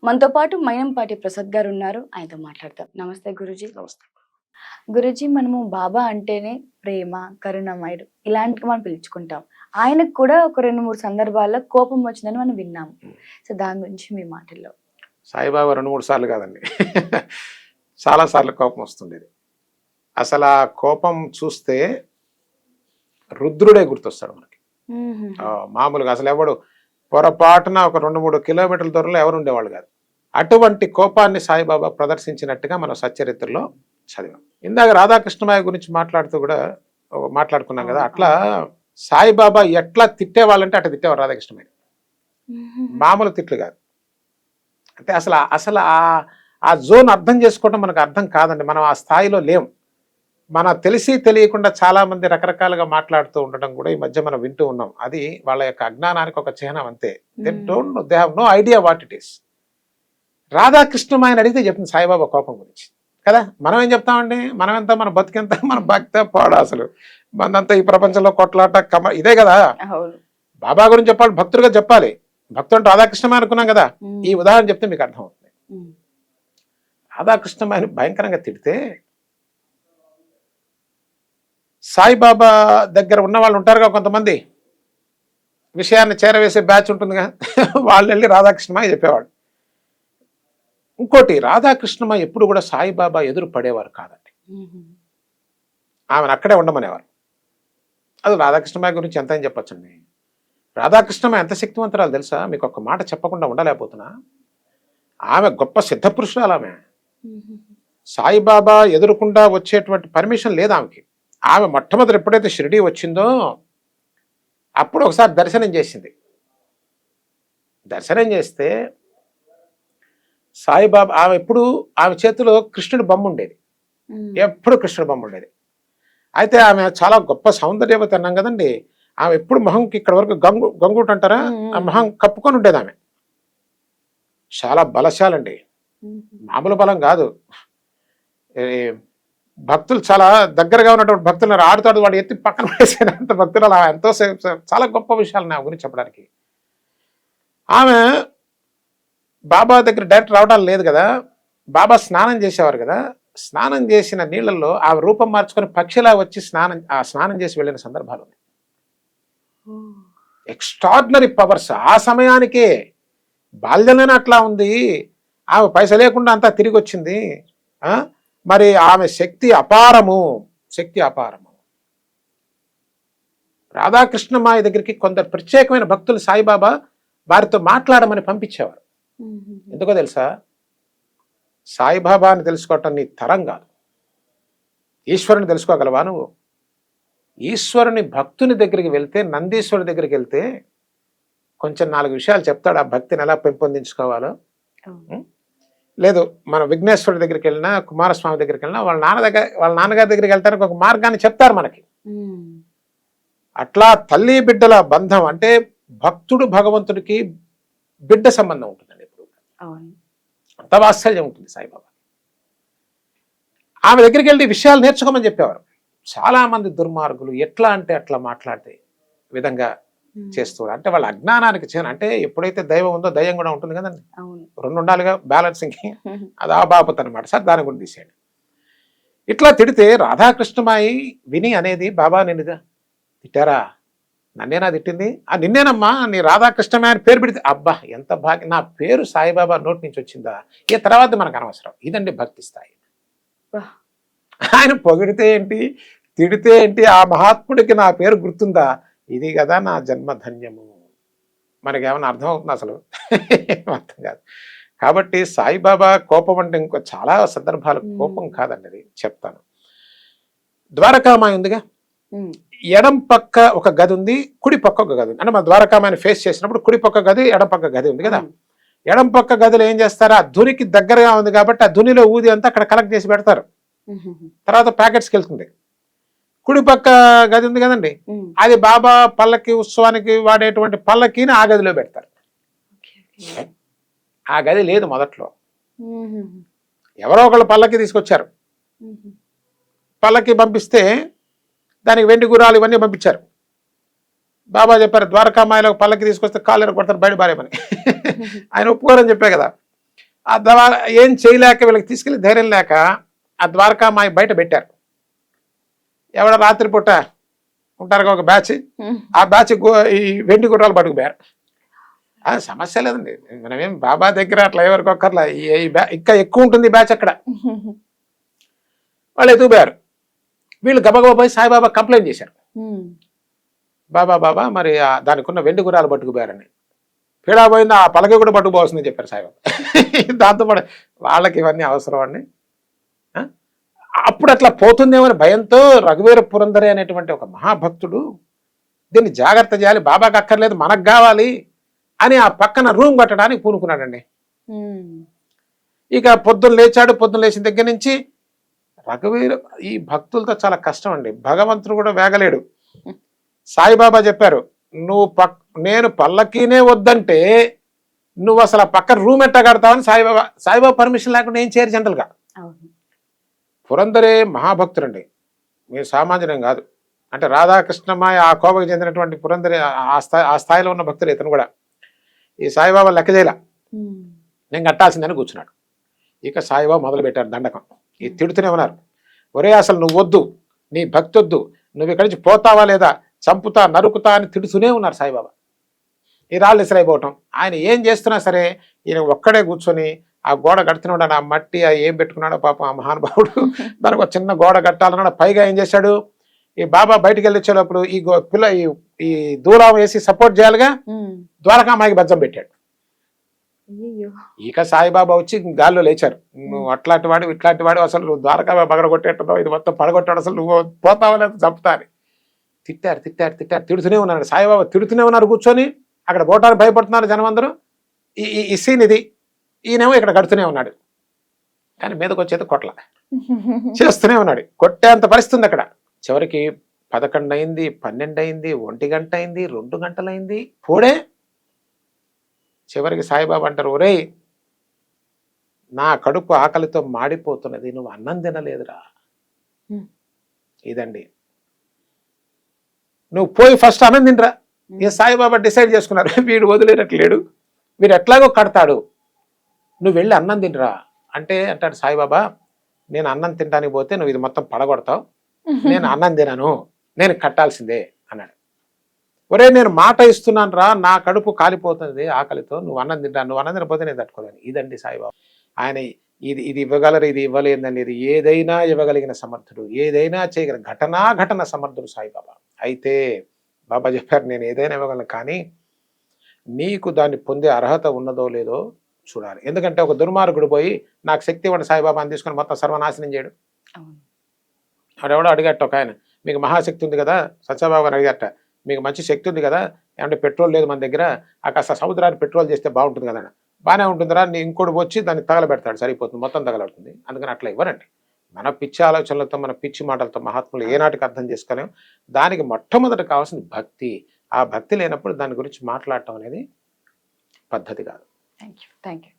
మనతో పాటు మైనంపాటి ప్రసాద్ గారు ఉన్నారు. ఆయనతో మాట్లాడతాం. నమస్తే గురూజీ. నమస్తే. గురూజీ, మనము బాబా అంటేనే ప్రేమ, కరుణమయుడు ఇలాంటివి మనం పిలుచుకుంటాం. ఆయనకు కూడా ఒక 2, 3 సందర్భాల్లో కోపం వచ్చిందని మనం విన్నాము. సో దాని గురించి మీ మాటల్లో. సాయిబాబా 2, 3 సార్లు కాదండి. చాలా సార్లు కోపం వస్తుండేది. అసలు ఆ కోపం చూస్తే రుద్రుడే గుర్తొస్తాడు మనకి. మామూలుగా అసలు ఎవడు పొరపాటున ఒక 2, 3 కిలోమీటర్ల దూరంలో ఎవరు ఉండేవాళ్ళు కాదు. అటువంటి కోపాన్ని సాయిబాబా ప్రదర్శించినట్టుగా మనం సచ్చరిత్రలో చదివాం. ఇందాక రాధాకృష్ణమాయ గురించి మాట్లాడుతూ కూడా మాట్లాడుకున్నాం కదా. అట్లా సాయిబాబా ఎట్లా తిట్టేవాళ్ళంటే అట్లా తిట్టేవారు రాధాకృష్ణమాయ. మామూలు తిట్లు కాదు. అంటే అసలు ఆ జోన్ అర్థం చేసుకోవడం మనకు అర్థం కాదండి. మనం ఆ స్థాయిలో లేం. మన తెలిసి తెలియకుండా చాలా మంది రకరకాలుగా మాట్లాడుతూ ఉండడం కూడా ఈ మధ్య మనం వింటూ ఉన్నాం. అది వాళ్ళ యొక్క అజ్ఞానానికి ఒక చిహ్నం అంతే. They have no idea what it is. రాధాకృష్ణమాయని అడిగితే చెప్తుంది సాయిబాబా కోపం గురించి కదా. మనం ఏం చెప్తామండి? మనమెంత, మన బతికెంత, మన భక్త పాడ, అసలు మనంతా ఈ ప్రపంచంలో కొట్లాట ఇదే కదా. బాబా గురించి చెప్పాలి, భక్తులుగా చెప్పాలి. భక్తుడు రాధాకృష్ణమాయ అనుకున్నాం కదా. ఈ ఉదాహరణ చెప్తే మీకు అర్థం అవుతుంది. రాధాకృష్ణమాయని భయంకరంగా తిడితే సాయిబాబా దగ్గర ఉన్న వాళ్ళు ఉంటారుగా కొంతమంది, విషయాన్ని చేరవేసే బ్యాచ్ ఉంటుందిగా, వాళ్ళు వెళ్ళి రాధాకృష్ణమాయ చెప్పేవాడు. ఇంకోటి, రాధాకృష్ణమాయ ఎప్పుడు కూడా సాయిబాబా ఎదురు పడేవారు కాదండి. ఆమెను అక్కడే ఉండమనేవారు. అది రాధాకృష్ణమాయ గురించి ఎంత అని చెప్పొచ్చండి. రాధాకృష్ణమాయ ఎంత శక్తివంతురాలు తెలుసా? మీకు ఒక మాట చెప్పకుండా ఉండలేకపోతున్నా. ఆమె గొప్ప సిద్ధపురుషురాలు. ఆమె సాయిబాబా ఎదురుకుండా వచ్చేటువంటి పర్మిషన్ లేదు ఆమెకి. ఆమె మొట్టమొదటి ఎప్పుడైతే షిరిడీ వచ్చిందో అప్పుడు ఒకసారి దర్శనం చేసింది. దర్శనం చేస్తే సాయిబాబా, ఆమె చేతిలో కృష్ణుడి బొమ్మ ఉండేది. ఎప్పుడు కృష్ణుడి బొమ్మ ఉండేది. అయితే ఆమె చాలా గొప్ప సౌందర్యవతి అన్నాం కదండి. ఆమె ఎప్పుడు మొహంకి ఇక్కడ వరకు గంగుట అంటారా, ఆ మొహం కప్పుకొని ఉండేది. ఆమె చాలా బలశాలండి, మామూలు బలం కాదు. భక్తులు చాలా దగ్గరగా ఉన్నటువంటి భక్తులను ఆడుతాడు వాడు ఎత్తి పక్కన వేసేంత భక్తులు. అలా ఎంతో చాలా గొప్ప విషయాలు నా గురించి చెప్పడానికి. ఆమె బాబా దగ్గర డైరెక్ట్ రావడం లేదు కదా. బాబా స్నానం చేసేవారు కదా. స్నానం చేసిన నీళ్ళల్లో ఆమె రూపం మార్చుకొని పక్షిలా వచ్చి స్నానం చేసి వెళ్ళిన సందర్భాలు ఉన్నాయి. Extraordinary powers. ఆ సమయానికే బాల్యంలోనే అట్లా ఉంది. ఆమె పైస లేకుండా అంతా తిరిగి వచ్చింది. మరి ఆమె శక్తి అపారము. రాధాకృష్ణమాయ దగ్గరికి కొందరు ప్రత్యేకమైన భక్తులు సాయిబాబా వారితో మాట్లాడమని పంపించేవారు. ఎందుకో తెలుసా? సాయిబాబాని తెలుసుకోవటం నీ తరం కాదు. ఈశ్వరుని తెలుసుకోగలవా నువ్వు? ఈశ్వరుని భక్తుని దగ్గరికి వెళ్తే, నందీశ్వరుని దగ్గరికి వెళ్తే కొంచెం 4 విషయాలు చెప్తాడు. ఆ భక్తిని ఎలా పెంపొందించుకోవాలో. లేదు, మన విఘ్నేశ్వరుడి దగ్గరికి వెళ్ళినా, కుమారస్వామి దగ్గరికి వెళ్ళినా వాళ్ళ నాన్నగారి దగ్గరికి వెళ్తానికి ఒక మార్గాన్ని చెప్తారు మనకి. అట్లా తల్లి బిడ్డల బంధం అంటే భక్తుడు భగవంతుడికి బిడ్డ సంబంధం ఉంటుందండి. ఎప్పుడు అంత వాత్సల్యం ఉంటుంది సాయిబాబా. ఆమె దగ్గరికి వెళ్ళి విషయాలు నేర్చుకోమని చెప్పేవారు. చాలా మంది దుర్మార్గులు ఎట్లా అంటే అట్లా మాట్లాడితే విధంగా చేస్తారు. అంటే వాళ్ళ అజ్ఞానానికి చేయను. అంటే ఎప్పుడైతే దైవం ఉందో దయ్యం కూడా ఉంటుంది కదండి. 2 ఉండాలిగా, బ్యాలెన్సింగ్. అది ఆ బాపత్ అనమాట సార్. దాని గురించి తీసేయండి. ఇట్లా తిడితే రాధాకృష్ణమాయి విని అనేది, బాబా నిన్నుగా తిట్టారా? నన్నేనా తిట్టింది? నిన్నేనమ్మా, నీ రాధాకృష్ణమాయ అని పేరు పెడితే అబ్బా ఎంత భాగ్యం, నా పేరు సాయిబాబా నోటి నుంచి వచ్చిందా, ఈ తర్వాత మనకు అనవసరం. ఇదండి భక్తి స్థాయి. ఆయన పొగిడితే ఏంటి, తిడితే ఏంటి, ఆ మహాత్ముడికి నా పేరు గుర్తుందా, ఇది కదా నా జన్మధన్యము. మనకేమైనా అర్థం అవుతుంది? అసలు అర్థం కాదు. కాబట్టి సాయిబాబా కోపం అంటే ఇంకో చాలా సందర్భాలు కోపం కాదండి. అది చెప్తాను. ద్వారకామాయి ఉందిగా, ఎడం పక్క ఒక గది ఉంది, కుడి పక్క ఒక గది ఉంది. అంటే మన ద్వారకామాయిని ఫేస్ చేసినప్పుడు కుడి పక్క గది, ఎడం పక్క గది ఉంది కదా. ఎడం పక్క గదిలో ఏం చేస్తారు, ఆ ధునికి దగ్గరగా ఉంది కాబట్టి ఆ ధునిలో ఊది అంతా అక్కడ కలెక్ట్ చేసి పెడతారు. తర్వాత ప్యాకెట్స్కి వెళ్తుంది. కుడి పక్క గది ఉంది కదండి, అది బాబా పల్లకి ఉత్సవానికి వాడేటువంటి పల్లకిని ఆ గదిలో పెడతారు. ఆ గది లేదు మొదట్లో. ఎవరో ఒకళ్ళు పల్లకి తీసుకొచ్చారు. పల్లకి పంపిస్తే దానికి వెండి గుర్రాలు ఇవన్నీ పంపించారు. బాబా చెప్పారు, ద్వారకామాయిలో పల్లకి తీసుకొస్తే కాళ్ళు కొడతారు బయట బారేమని. ఆయన ఒప్పుకోరని చెప్పే కదా. ఆ ద్వారా ఏం చేయలేక వీళ్ళకి తీసుకెళ్ళి ధైర్యం లేక ఆ ద్వారకామాయి బయట పెట్టారు. ఎవడ రాత్రిపూట ఉంటారు ఒక బ్యాచ్, ఆ బ్యాచ్ ఈ వెండి గుర్రాలు పట్టుకుపోయారు. అది సమస్య లేదండి, మనమేం బాబా దగ్గర అట్లా ఎవరికి ఒక్కర్లా, ఇంకా ఎక్కువ ఉంటుంది ఈ బ్యాచ్ అక్కడ. వాళ్ళు ఎత్తుకుపోయారు. వీళ్ళు గబగబా పోయి సాయిబాబా కంప్లైంట్ చేశారు, బాబా మరి దానికి ఉన్న వెండి గుర్రాలు పట్టుకుపోయారని. పీడా పోయింది, ఆ పలక కూడా పట్టుకుపోవస్తుందని చెప్పారు సాయిబాబా. దాంతో పాటు వాళ్ళకి ఇవన్నీ అవసరం అండి. అప్పుడు అట్లా పోతుందేమని భయంతో రఘువీర పురందరే అనేటువంటి ఒక మహాభక్తుడు దీన్ని జాగ్రత్త చేయాలి, బాబాకి అక్కర్లేదు మనకు కావాలి అని ఆ పక్కన రూమ్ కట్టడానికి పూనుకున్నాడండి. ఇక పొద్దున్న లేచాడు. పొద్దున్న లేచిన దగ్గర నుంచి రఘువీర ఈ భక్తులతో చాలా కష్టం అండి. భగవంతుడు కూడా వేగలేడు. సాయిబాబా చెప్పారు, నువ్వు నేను పల్లకీనే వద్దంటే నువ్వు అసలు ఆ పక్కన రూమ్ ఎట్టా కడతావని సాయిబాబా పర్మిషన్ లేకుండా ఏం చేయరు జనరల్గా. పురందరే మహాభక్తుడండి, మీరు సామాన్యం కాదు. అంటే రాధాకృష్ణమాయ ఆ కోవకు చెందినటువంటి పురందరే ఆ స్థాయిలో ఉన్న భక్తుడు ఇతను కూడా. ఈ సాయిబాబా లెక్క చేయలే, నేను కట్టాల్సిందని కూర్చున్నాడు. ఇక సాయిబాబా మొదలు పెట్టారు దండకం. ఇది తిడుతూనే ఉన్నారు, ఒరే అసలు నువ్వు వద్దు, నీ భక్తి వద్దు, నువ్వు ఇక్కడి నుంచి పోతావా లేదా, చంపుతా నరుకుతా అని తిడుతూనే ఉన్నారు సాయిబాబా. ఈ రాళ్ళు ఇసరైపోవటం. ఆయన ఏం చేస్తున్నా సరే ఈయన ఒక్కడే కూర్చొని ఆ గోడ కడుతున్నాడు. ఆ మట్టి ఏం పెట్టుకున్నాడో పాపం ఆ మహానుభావుడు, దానికి ఒక చిన్న గోడ కట్టాలన్నాడు. పైగా ఏం చేశాడు, ఈ బాబా బయటికి వెళ్ళి వచ్చేటప్పుడు ఈ దూరం వేసి సపోర్ట్ చేయాలిగా, ద్వారకామాయికి బజ్జం పెట్టాడు. ఇక సాయిబాబా వచ్చి గాల్లో లేచారు, నువ్వు అట్లాంటి వాడు ఇట్లాంటి వాడు, అసలు నువ్వు ద్వారకా బగడ కొట్టేట్టున్నావు, ఇది మొత్తం పడగొట్టాడు, అసలు నువ్వు పోతావా లేదా చంపుతా అని తిట్టారు. తిడుతూనే ఉన్నాడు సాయిబాబా, తిడుతూనే ఉన్నారు కూర్చొని. అక్కడ పోవటానికి భయపడుతున్నారు జనం అందరూ. ఈ సీన్ ఇది. ఈయనేమో ఇక్కడ కడుతూనే ఉన్నాడు, కానీ మీదకి వచ్చేది కొట్ల చేస్తూనే ఉన్నాడు. కొట్టేంత పరిస్థితి ఉంది అక్కడ. చివరికి 11 అయింది, 12 అయింది, 1 గంట అయింది, 2 గంటలైంది. పోడే చివరికి సాయిబాబా అంటారు, ఒరేయ్ నా కడుపు ఆకలితో మాడిపోతున్నది, నువ్వు అన్నం తినలేదురా. ఇదండి, నువ్వు పోయి ఫస్ట్ అన్నం తినరా. ఇక సాయిబాబా డిసైడ్ చేసుకున్నారు, వీడు వదిలేనట్లేడు, వీడు ఎట్లాగో కడతాడు, నువ్వు వెళ్ళి అన్నం తినరా అంటే. అంటాడు సాయిబాబా, నేను అన్నం తినడానికి పోతే నువ్వు ఇది మొత్తం పడగొడతావు, నేను అన్నం తినను, నేను కట్టాల్సిందే అన్నాడు. ఒరే నేను మాట ఇస్తున్నాను రా, నా కడుపు కాలిపోతుంది ఆకలితో, నువ్వు అన్నం తింటా, నువ్వు అన్నం తినపోతే నేను తట్టుకోలేను. ఇదండి సాయిబాబా. ఆయన ఇది ఇవ్వగలరు, ఇది ఇవ్వలేదని, ఇది ఏదైనా ఇవ్వగలిగిన సమర్థుడు, ఏదైనా చేయగల ఘటన సమర్థుడు సాయిబాబా. అయితే బాబా చెప్పారు, నేను ఏదైనా ఇవ్వగలను, కానీ నీకు దాన్ని పొందే అర్హత ఉన్నదో లేదో చూడాలి. ఎందుకంటే ఒక దుర్మార్గుడు పోయి నాకు శక్తి ఇవ్వండి సాయిబాబా అని తీసుకొని మొత్తం సర్వనాశనం చేయడు. ఆడెవడో అడిగట్ట ఒక ఆయన, మీకు మహాశక్తి ఉంది కదా, సత్యబాబు అడిగట్ట, మీకు మంచి శక్తి ఉంది కదా, ఏమంటే పెట్రోల్ లేదు మన దగ్గర, కాస్త సముద్రాన్ని పెట్రోల్ చేస్తే బాగుంటుంది కదా. బాగానే ఉంటుందిరా, నీ ఇంకోటి వచ్చి దాన్ని తగలబెడతాడు, సరిపోతుంది, మొత్తం తగలబడుతుంది. అందుకని అట్లా ఇవ్వరండి. మన పిచ్చి ఆలోచనలతో, మన పిచ్చి మాటలతో మహాత్ములు ఏనాటికి అర్థం చేసుకోలేం. దానికి మొట్టమొదటి కావాల్సింది భక్తి. ఆ భక్తి లేనప్పుడు దాని గురించి మాట్లాడటం అనేది పద్ధతి కాదు. Thank you.